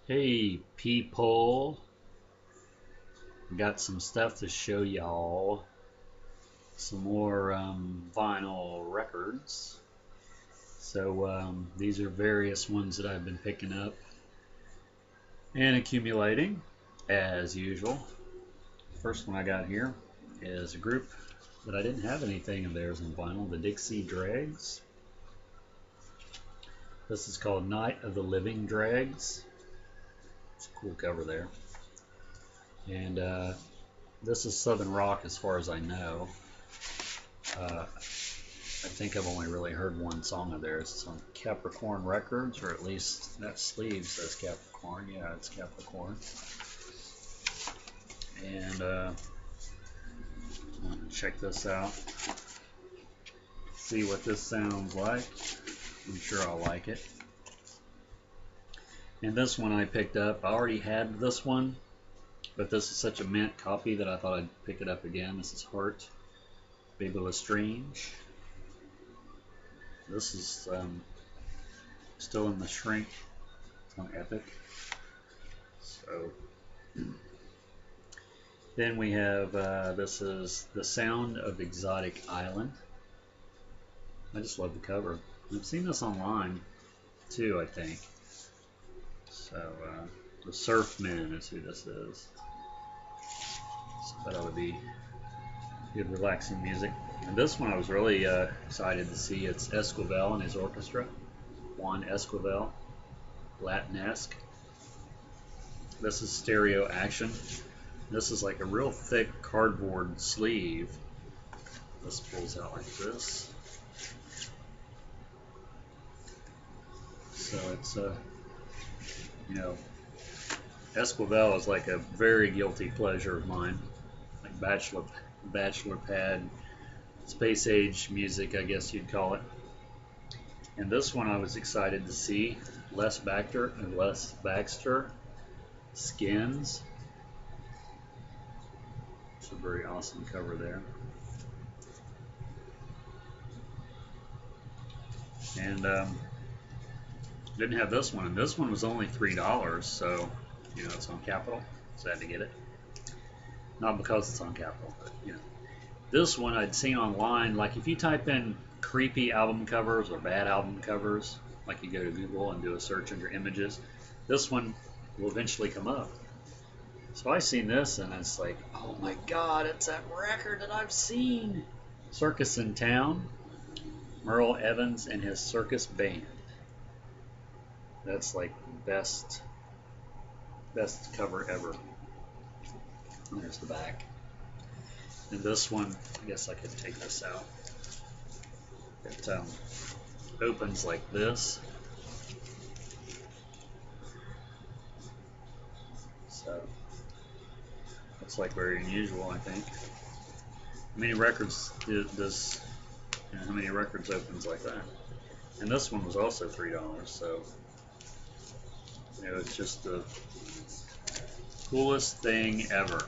Hey people, got some stuff to show y'all. Some more vinyl records. So these are various ones that I've been picking up and accumulating as usual. First one I got here is a group that I didn't have anything of theirs on vinyl, the Dixie Dregs. This is called Night of the Living Dregs. It's a cool cover there. And this is Southern rock as far as I know. I think I've only really heard one song of theirs. It's on Capricorn Records, or at least that sleeve says Capricorn. Yeah, it's Capricorn. And check this out. See what this sounds like. I'm sure I'll like it. And this one I picked up. I already had this one, but this is such a mint copy that I thought I'd pick it up again. This is Heart, Baby Lestrange. This is still in the shrink. It's on Epic. So then we have this is The Sound of Exotic Island. I just love the cover. I've seen this online too, I think. So the Surfmen is who this is. So that would be good, relaxing music. And this one I was really excited to see. It's Esquivel and his orchestra. Juan Esquivel, Latin-esque. This is stereo action. This is like a real thick cardboard sleeve. This pulls out like this. So it's you know, Esquivel is like a very guilty pleasure of mine, like bachelor pad, space age music, I guess you'd call it. And this one I was excited to see, Les Baxter, Skins. It's a very awesome cover there. And didn't have this one, and this one was only $3, so it's on Capitol, so I had to get it. Not because it's on Capitol, but this one I'd seen online. Like if you type in creepy album covers or bad album covers, like you go to Google and do a search under images, this one will eventually come up. So I seen this and it's like, oh my god, it's that record that I've seen. Circus in Town, Merle Evans and his circus band. That's like best cover ever. And there's the back. And this one, I guess I could take this out. It opens like this. So it's like very unusual, I think. How many records does? How many records opens like that? And this one was also $3, so it's just the coolest thing ever.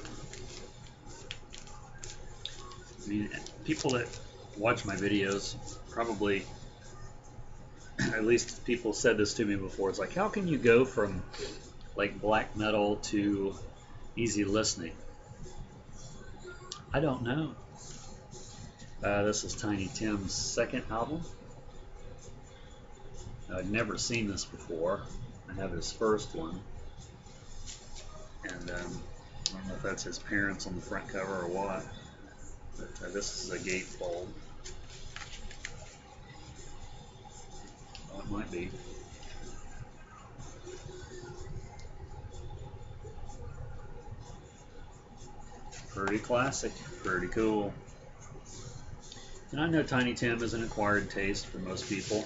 I mean, people that watch my videos probably, at least people said this to me before. It's like, how can you go from like black metal to easy listening? I don't know. This is Tiny Tim's second album. I'd never seen this before. I have his first one. And I don't know if that's his parents on the front cover or what. But this is a gatefold. Oh, it might be. Pretty classic. Pretty cool. And I know Tiny Tim is an acquired taste for most people.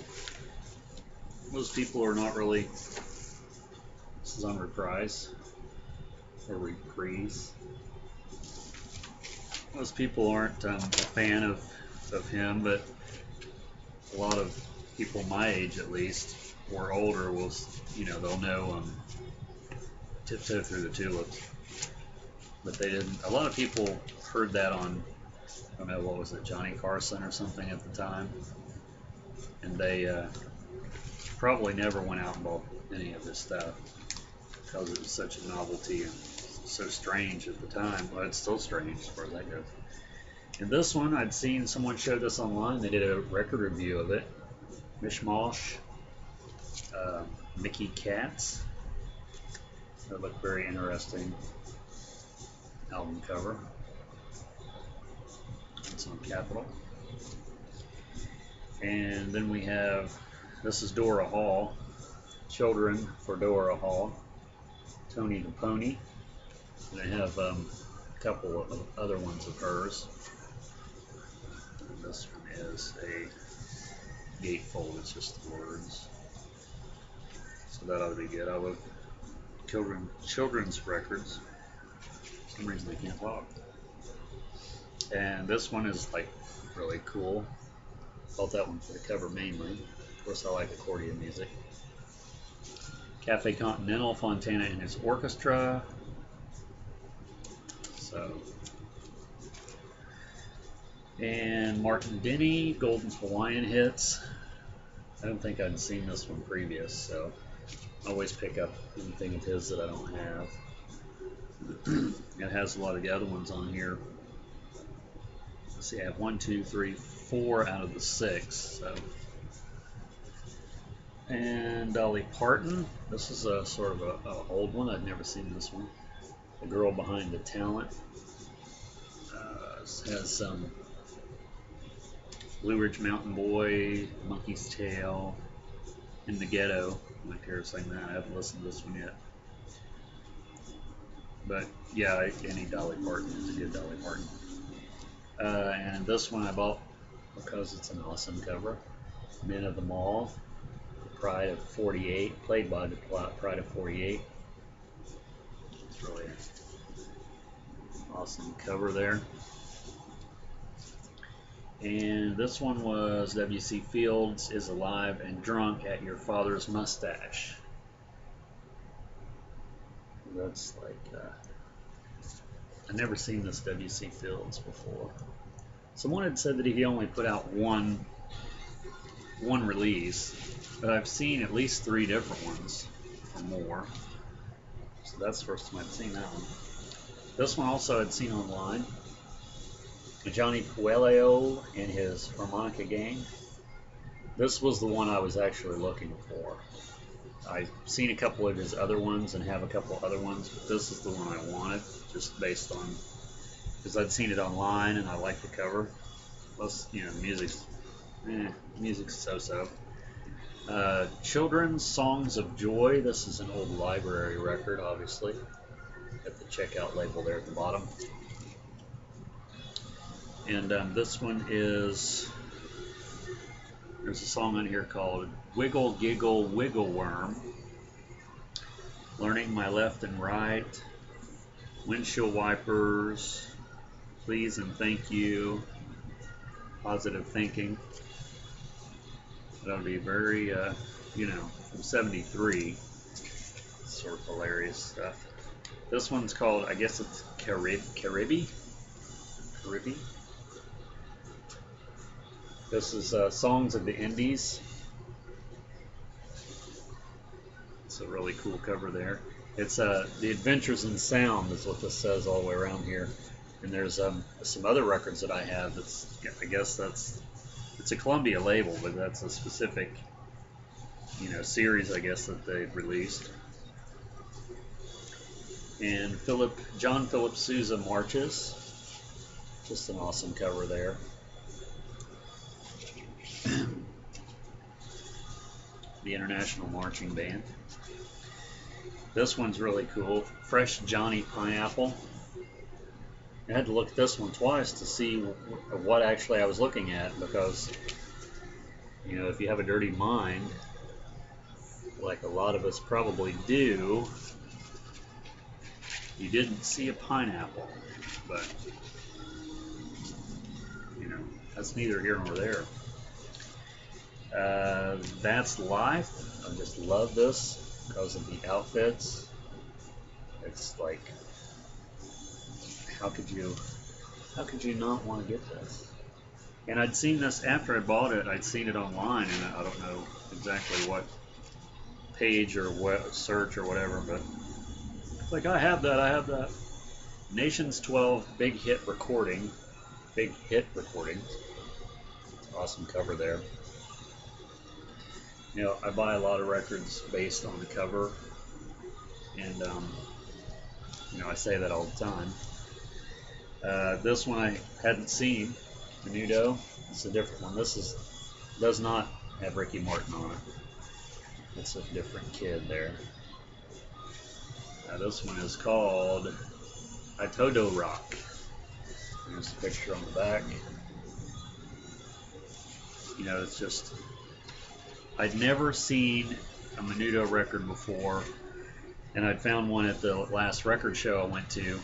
Most people are not really. This is on reprise or reprise. Most people aren't a fan of him, but a lot of people my age, at least, or older, will they'll know Tiptoe Through the Tulips. But they didn't. A lot of people heard that on, I don't know, what was it, Johnny Carson or something at the time, and they probably never went out and bought any of his stuff. because it was such a novelty and so strange at the time. Well, it's still strange as far as that goes. And this one, I'd seen someone show this online. They did a record review of it. Mishmash, Mickey Katz. That looked very interesting. Album cover. It's on Capitol. And then we have, this is Dora Hall. Children for Dora Hall. Tony the Pony. And I have a couple of other ones of hers. And this one is a gatefold, it's just the words. So that ought to be good. I love children's records. For some reason they can't talk. And this one is like really cool. Bought that one for the cover mainly. Of course, I like accordion music. Cafe Continental, Fontana and his orchestra. So, and Martin Denny, Golden Hawaiian Hits. I don't think I'd seen this one previous, so I always pick up anything of his that I don't have. It has a lot of the other ones on here. Let's see, I have 1, 2, 3, 4 out of the 6. So. And Dolly Parton. This is a sort of a old one. I've never seen this one. The Girl Behind the Talent. Has some Blue Ridge Mountain Boy, Monkey's Tail, In the Ghetto. My parents sang that. I haven't listened to this one yet. But yeah, any Dolly Parton is a good Dolly Parton. And this one I bought because it's an awesome cover. Men of the Mall, Pride of 48, played by the Pride of 48. It's really an awesome cover there. And this one was W.C. Fields is alive and drunk at your father's mustache. That's like, I've never seen this W.C. Fields before. Someone had said that he only put out one release, but I've seen at least 3 different ones or more. So that's the first time I've seen that one. This one also I'd seen online. Johnny Puello and his harmonica gang. This was the one I was actually looking for. I've seen a couple of his other ones and have a couple other ones, but this is the one I wanted, just based on, because I'd seen it online and I like the cover. Plus, you know, music's so-so. Children's Songs of Joy. This is an old library record, obviously. Got the checkout label there at the bottom. And this one is, there's a song on here called Wiggle Giggle Wiggle Worm. Learning My Left and Right. Windshield Wipers. Please and Thank You. Positive Thinking. That would be very, you know, from 73. Sort of hilarious stuff. This one's called, I guess it's Caribbean. This is Songs of the Indies. It's a really cool cover there. It's The Adventures in Sound is what this says all the way around here. And there's some other records that I have. That's, I guess it's a Columbia label, but that's a specific, you know, series I guess that they've released. And John Philip Sousa Marches. Just an awesome cover there. The International Marching Band. This one's really cool. Fresh Johnny Pineapple. I had to look at this one twice to see what actually I was looking at, because, you know, if you have a dirty mind, like a lot of us probably do, you didn't see a pineapple. But, you know, that's neither here nor there. That's Life. I just love this because of the outfits. It's like, how could you not want to get this? And I'd seen this after I bought it. I'd seen it online, and I don't know exactly what page or what search or whatever, but Like, I have that, I have that. Nation's 12 Big Hit Recording. Big Hit Recordings. Awesome cover there. You know, I buy a lot of records based on the cover, and you know, I say that all the time. This one I hadn't seen, Menudo. It's a different one. Does not have Ricky Martin on it. It's a different kid there. This one is called Itodo Rock. There's the picture on the back. You know, it's just, I'd never seen a Menudo record before, and I'd found one at the last record show I went to,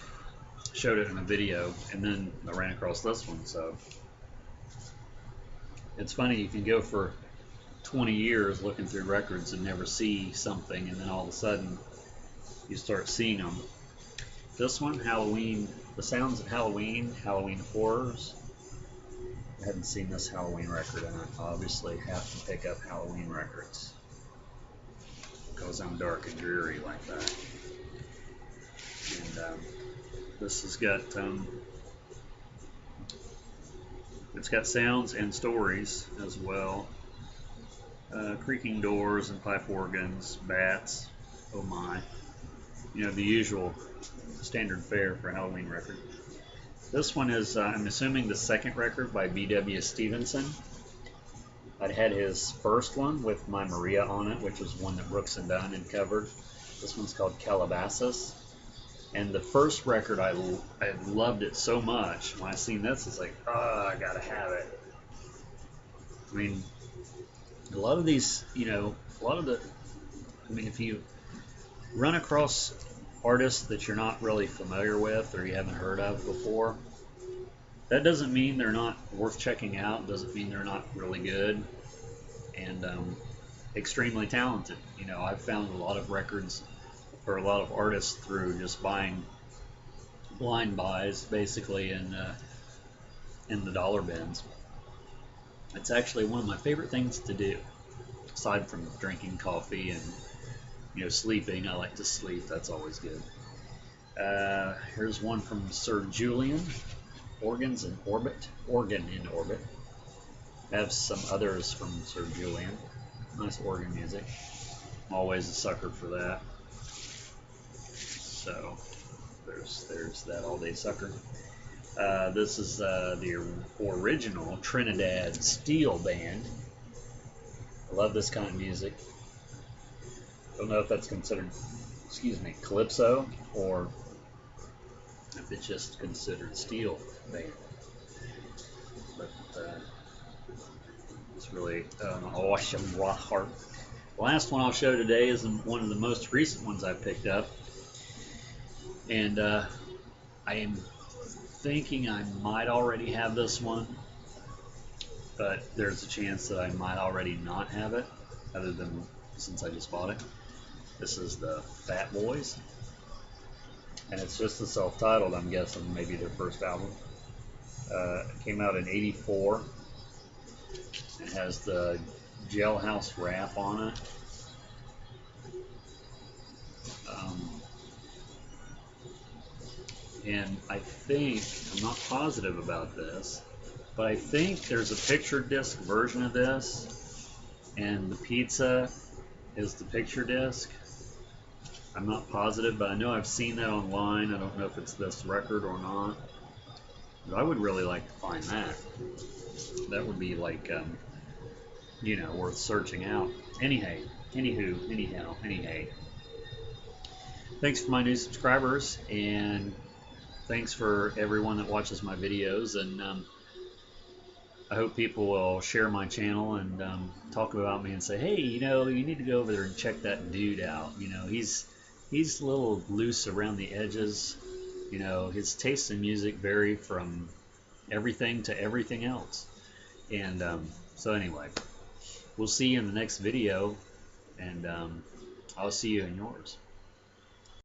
showed it in a video, and then I ran across this one. So it's funny, you can go for 20 years looking through records and never see something, and then all of a sudden you start seeing them. This one, Halloween, The Sounds of Halloween, Halloween Horrors. I hadn't seen this Halloween record, and I obviously have to pick up Halloween records because I'm dark and dreary like that. And this has got it's got sounds and stories as well. Creaking doors and pipe organs, bats. Oh my! You know, the usual standard fare for a Halloween record. This one is, I'm assuming, the second record by B.W. Stevenson. I'd had his first one with My Maria on it, which was one that Brooks and Dunn had covered. This one's called Calabasas. And the first record, I loved it so much. When I seen this, it's like, oh, I gotta have it. I mean, a lot of these, you know, if you run across artists that you're not really familiar with or you haven't heard of before, that doesn't mean they're not worth checking out. It doesn't mean they're not really good and extremely talented. You know, I've found a lot of records for a lot of artists through just buying blind buys, basically, in the dollar bins. It's actually one of my favorite things to do, aside from drinking coffee and, you know, sleeping. I like to sleep. That's always good. Here's one from Sir Julian, Organ in Orbit. I have some others from Sir Julian. Nice organ music. I'm always a sucker for that. So there's that all-day sucker. This is the original Trinidad Steel band. I love this kind of music. Don't know if that's considered, calypso, or if it's just considered steel band. But it's really awesome rock hard. The last one I'll show today is one of the most recent ones I've picked up, and I am thinking I might already have this one, but there's a chance that I might already not have it, other than since I just bought it. This is the Fat Boys, and it's just a self-titled, I'm guessing, maybe their first album. It came out in '84. It has the Jailhouse Rap on it. And I think, I'm not positive about this, but I think there's a picture disc version of this, and the pizza is the picture disc. I'm not positive, but I know I've seen that online. I don't know if it's this record or not, but I would really like to find that. That would be like, you know, worth searching out. Anyhow. Thanks for my new subscribers, and thanks for everyone that watches my videos, and I hope people will share my channel and talk about me and say, hey, you know, you need to go over there and check that dude out. You know, he's a little loose around the edges. You know, his tastes in music vary from everything to everything else. And so anyway, we'll see you in the next video, and I'll see you in yours.